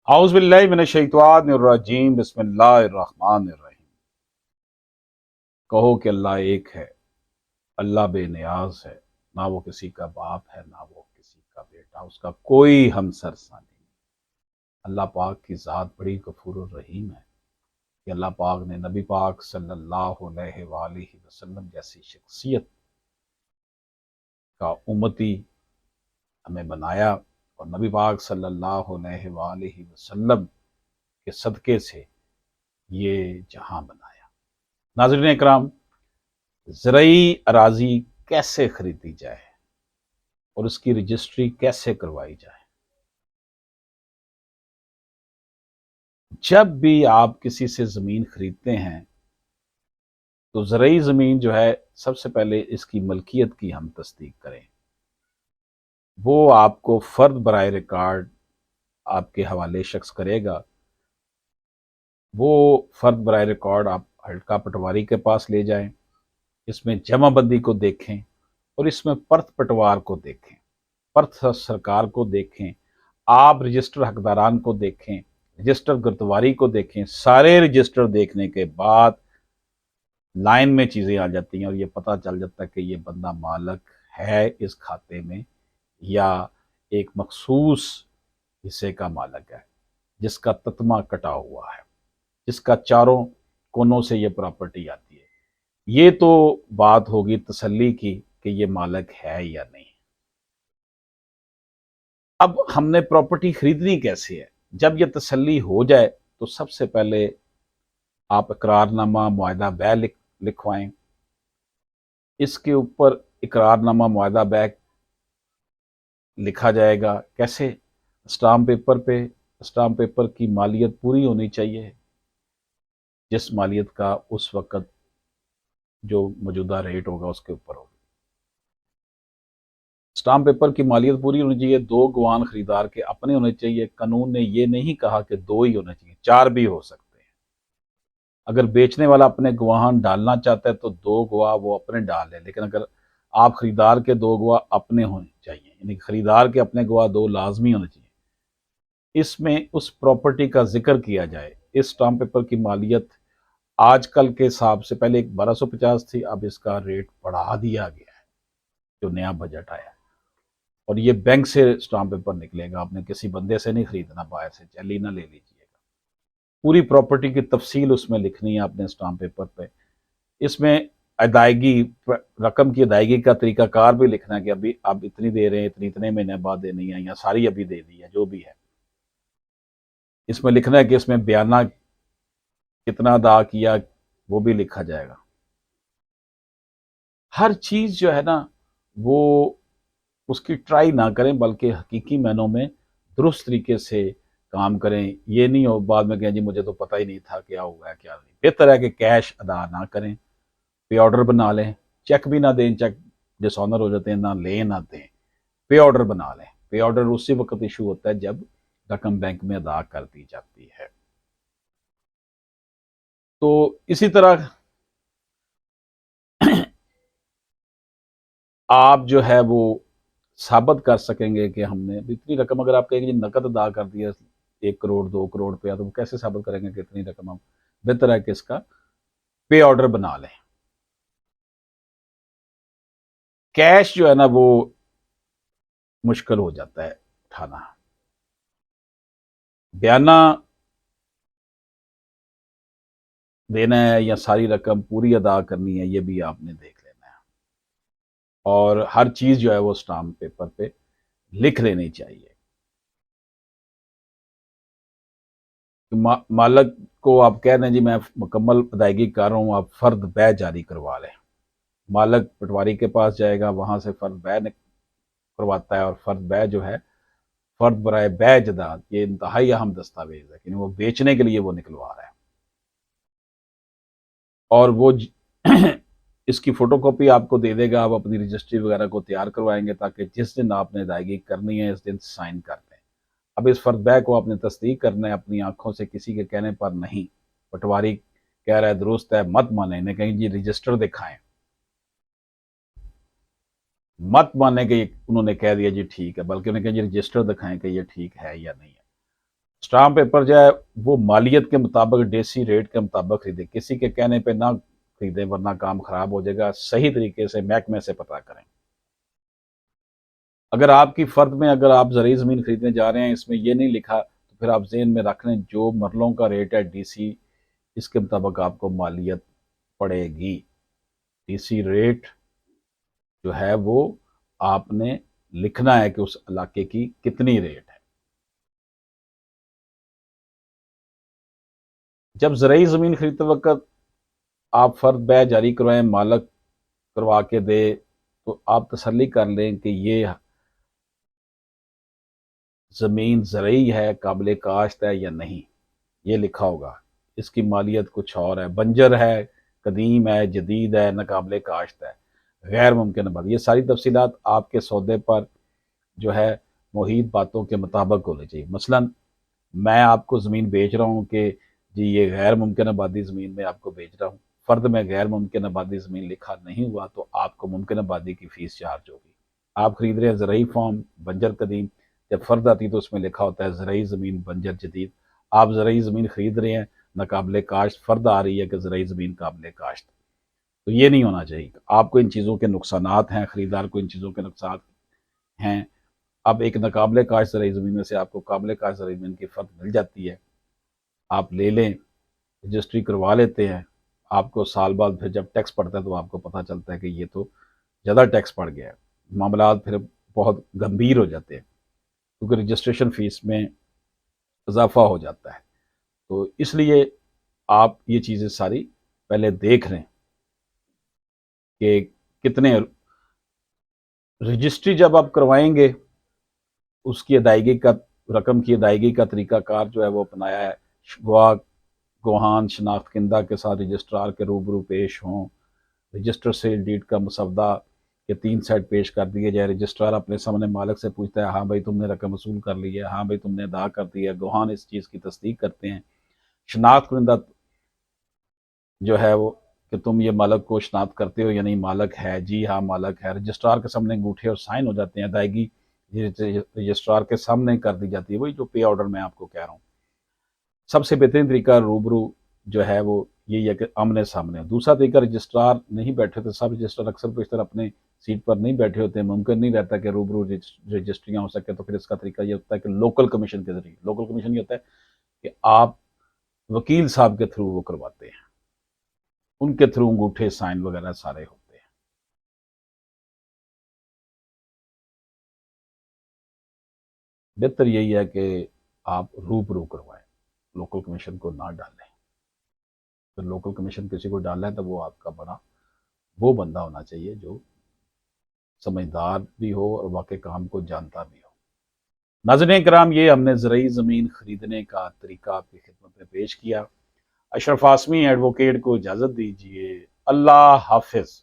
औज़ु बिल्लाहि मिनश्शैतानिर्रजीम बिस्मिल्लाहिर्रहमानिर्रहीम। कहो कि अल्लाह एक है, अल्लाह बेनियाज है, ना वो किसी का बाप है ना वो किसी का बेटा, उसका कोई हमसरसा नहीं। अल्लाह पाक की ज़ात बड़ी गफूर रहीम है कि अल्लाह पाक ने नबी पाक सल्लल्लाहु अलैहि वसल्लम जैसी शख्सियत का उम्मती हमें बनाया और नबी पाक सल्लल्लाहु अलैहि वसल्लम के सदक़े से ये जहां बनाया। नाज़रीन इकराम, ज़रई अराज़ी कैसे खरीदी जाए और उसकी रजिस्ट्री कैसे करवाई जाए। जब भी आप किसी से ज़मीन खरीदते हैं तो ज़रई ज़मीन जो है सबसे पहले इसकी मलकियत की हम तस्दीक करें। वो आपको फ़र्द बराए रिकॉर्ड आपके हवाले शख्स करेगा। वो फ़र्द बराए रिकॉर्ड आप हल्का पटवारी के पास ले जाएं, इसमें जमाबंदी को देखें और इसमें पर्थ पटवार को देखें, पर्थ सरकार को देखें, आप रजिस्टर हकदारान को देखें, रजिस्टर गिरदवारी को देखें। सारे रजिस्टर देखने के बाद लाइन में चीज़ें आ जाती हैं और ये पता चल जाता है कि ये बंदा मालक है इस खाते में या एक मखसूस हिस्से का मालक है जिसका ततमा कटा हुआ है, जिसका चारों कोनों से ये प्रॉपर्टी आती है। ये तो बात होगी तसल्ली की कि ये मालक है या नहीं। अब हमने प्रॉपर्टी खरीदनी कैसे है? जब ये तसल्ली हो जाए तो सबसे पहले आप इकरारनामा मुआहदा बै लिखवाएं। इसके ऊपर इकरारनामा मुआहदा बै लिखा जाएगा। कैसे? स्टाम्प पेपर पे। स्टाम्प पेपर की मालियत पूरी होनी चाहिए जिस मालियत का उस वक़्त जो मौजूदा रेट होगा उसके ऊपर होगा। स्टाम्प पेपर की मालियत पूरी होनी चाहिए। दो गवान खरीदार के अपने होने चाहिए। कानून ने ये नहीं कहा कि दो ही होने चाहिए, चार भी हो सकते हैं। अगर बेचने वाला अपने गवाहान डालना चाहता है तो दो गवाह वो अपने डाल लें, लेकिन अगर आप खरीदार के दो गवाह अपने होने चाहिए, यानी खरीदार के अपने गवाह दो लाजमी होने चाहिए। इसमें उस प्रॉपर्टी का जिक्र किया जाए। इस स्टाम्प पेपर की मालियत आजकल के हिसाब से पहले 1250 थी, अब इसका रेट बढ़ा दिया गया है जो नया बजट आया। और ये बैंक से स्टाम्प पेपर निकलेगा, आपने किसी बंदे से नहीं खरीदना, बाहर से चली ना ले लीजिएगा। पूरी प्रॉपर्टी की तफसील उसमें लिखनी है आपने स्टाम्प पेपर पे। इसमें अदायगी, रकम की अदायगी का तरीकाकार भी लिखना है कि अभी आप इतनी दे रहे हैं, इतने महीने बाद देनी है या सारी अभी दे दी है, जो भी है। इसमें लिखना है कि इसमें बयाना कितना अदा किया, वो भी लिखा जाएगा। हर चीज़ जो है ना वो उसकी ट्राई ना करें, बल्कि हकीकी मायनों में दुरुस्त तरीके से काम करें। ये नहीं हो बाद में कहें जी मुझे तो पता ही नहीं था क्या हुआ है क्या नहीं। बेहतर है कि कैश अदा ना करें, पे ऑर्डर बना लें, चेक भी ना दें, चेक डिसऑनर हो जाते हैं, ना लें ना दें, पे ऑर्डर बना लें। पे ऑर्डर उसी वक्त इशू होता है जब रकम बैंक में अदा कर दी जाती है। तो इसी तरह आप जो है वो साबित कर सकेंगे कि हमने इतनी रकम, अगर आप कहेंगे नकद अदा कर दिया 1 करोड़ 2 करोड़ रुपया, तो वो कैसे साबित करेंगे कि इतनी रकम हम। बेहतर है कि इसका पे ऑर्डर बना लें। कैश जो है ना वो मुश्किल हो जाता है उठाना। बयाना देना है या सारी रकम पूरी अदा करनी है, ये भी आपने देख लेना है। और हर चीज़ जो है वो स्टाम्प पेपर पे लिख लेनी चाहिए। मालक को आप कह रहे हैं जी मैं मुकम्मल अदायगी कर रहा हूँ, आप फ़र्द बै जारी करवा लें। मालक पटवारी के पास जाएगा, वहाँ से फ़र्द बै करवाता है और फ़र्द बै जो है फ़र्द बराए बै जदाद, ये इंतहाई अहम दस्तावेज़ है कि वो बेचने के लिए वो निकलवा रहा है। और वो इसकी फ़ोटोकॉपी आपको दे देगा, आप अपनी रजिस्ट्री वगैरह को तैयार करवाएंगे ताकि जिस दिन आपने अदायगी करनी है इस दिन साइन कर दें। अब इस फ़र्द बै को आपने तस्दीक करना है अपनी आंखों से, किसी के कहने पर नहीं। पटवारी कह रहा है दुरुस्त है, मत माने, इन्हें कहीं जी रजिस्टर दिखाएं, मत माने कि उन्होंने कह दिया जी ठीक है, बल्कि उन्हें कहा जी रजिस्टर दिखाएं कि ये ठीक है या नहीं है। स्टाम्प पेपर जो है वो मालियत के मुताबिक डेसी रेट के मुताबिक खरीदे, किसी के कहने पे ना खरीदे वरना काम खराब हो जाएगा। सही तरीके से महकमे से पता करें। अगर आपकी फर्द में अगर आप ज़रूरी ज़मीन खरीदने जा रहे हैं, इसमें ये नहीं लिखा, तो फिर आप ज़हन में रख लें जो मरलों का रेट है डीसी, इसके मुताबिक आपको मालियत पड़ेगी। डीसी रेट जो है वो आपने लिखना है कि उस इलाके की कितनी रेट है। जब ज़रूरी ज़मीन खरीदते वक्त आप फर्द बै जारी करवाएं, मालक करवा के दे, तो आप तसल्ली कर लें कि ये ज़मीन ज़रूरी है, काबिल काश्त है या नहीं, ये लिखा होगा। इसकी मालियत कुछ और है, बंजर है, कदीम है, जदीद है, नाकाबिल काश्त है, गैर मुमकिन बात। ये सारी तफसीलात आपके सौदे पर जो है मुहीत बातों के मुताबिक होनी चाहिए। मसलन मैं आपको ज़मीन बेच रहा हूँ कि जी ये गैर मुमकिन आबादी ज़मीन में आपको बेच रहा हूँ, फ़र्द में गैर मुमकिन आबादी ज़मीन लिखा नहीं हुआ तो आपको मुमकिन आबादी की फ़ीस चार्ज होगी। आप खरीद रहे हैं ज़रूरी फॉर्म बंजर कदीम, जब फ़र्द आती है तो उसमें लिखा होता है ज़रूरी ज़मीन बंजर जदीद। आप ज़रूरी ज़मीन खरीद रहे हैं, नाकाबिल काश्त, फ़र्द आ रही है कि ज़रूरी ज़मीन काबिल काश्त, तो ये नहीं होना चाहिए। आपको इन चीज़ों के नुकसानात हैं, ख़रीदार को इन चीज़ों के नुकसान हैं। अब एक नाकाबिल काश्त ज़रूरी ज़मीन में से आपको काबिल काश्त ज़रूरी ज़मीन की फ़र्द मिल जाती है, आप ले लें, रजिस्ट्री करवा लेते हैं। आपको साल बाद फिर जब टैक्स पड़ता है तो आपको पता चलता है कि ये तो ज़्यादा टैक्स पड़ गया है, मामला फिर बहुत गंभीर हो जाते हैं क्योंकि रजिस्ट्रेशन फ़ीस में इजाफा हो जाता है। तो इसलिए आप ये चीज़ें सारी पहले देख लें कि कितने रजिस्ट्री जब आप करवाएंगे उसकी अदायगी का रकम की अदायगी का तरीक़ाकार जो है वो अपनाया है। गवाह गवाहान शनाख्त किंदा के साथ रजिस्ट्रार के रूबरू पेश हों, रजिस्टर सेल डीड का मसवदा के 3 सेट पेश कर दिए जाए। रजिस्ट्रार अपने सामने मालिक से पूछता है हाँ भाई तुमने रकम वसूल कर ली है, हाँ भाई तुमने अदा कर दी है। गवाहान इस चीज़ की तस्दीक करते हैं। शनाख्त कुनिंदा जो है वो कि तुम ये मालक को शनाख्त करते हो या नहीं, मालक है, जी हाँ मालक है। रजिस्ट्रार के सामने अंगूठे और साइन हो जाते हैं, अदायगी रजिस्ट्रार के सामने कर दी जाती है। वही जो पे ऑर्डर मैं आपको कह रहा हूँ। सबसे बेहतरीन तरीका रूबरू जो है वो यही है कि आमने सामने। दूसरा तरीका, रजिस्ट्रार नहीं बैठे होते, सब रजिस्ट्रार अक्सर पेशतर अपने सीट पर नहीं बैठे होते, मुमकिन नहीं रहता कि रूबरू रजिस्ट्रियाँ हो सके, तो फिर इसका तरीका ये होता है कि लोकल कमीशन के जरिए। लोकल कमीशन ये होता है कि आप वकील साहब के थ्रू वो करवाते हैं, उनके थ्रू अंगूठे साइन वगैरह सारे होते हैं। बेहतर यही है कि आप रूबरू करवाएं, लोकल कमीशन को ना डालें। तो लोकल कमीशन किसी को डालना है तो वो आपका बड़ा वो बंदा होना चाहिए जो समझदार भी हो और वाकई काम को जानता भी हो। नाज़रीन कराम, ये हमने ज़रूरी ज़मीन खरीदने का तरीका आपकी खिदमत में पेश किया। अशरफ आसमी एडवोकेट को इजाज़त दीजिए। अल्लाह हाफिज़।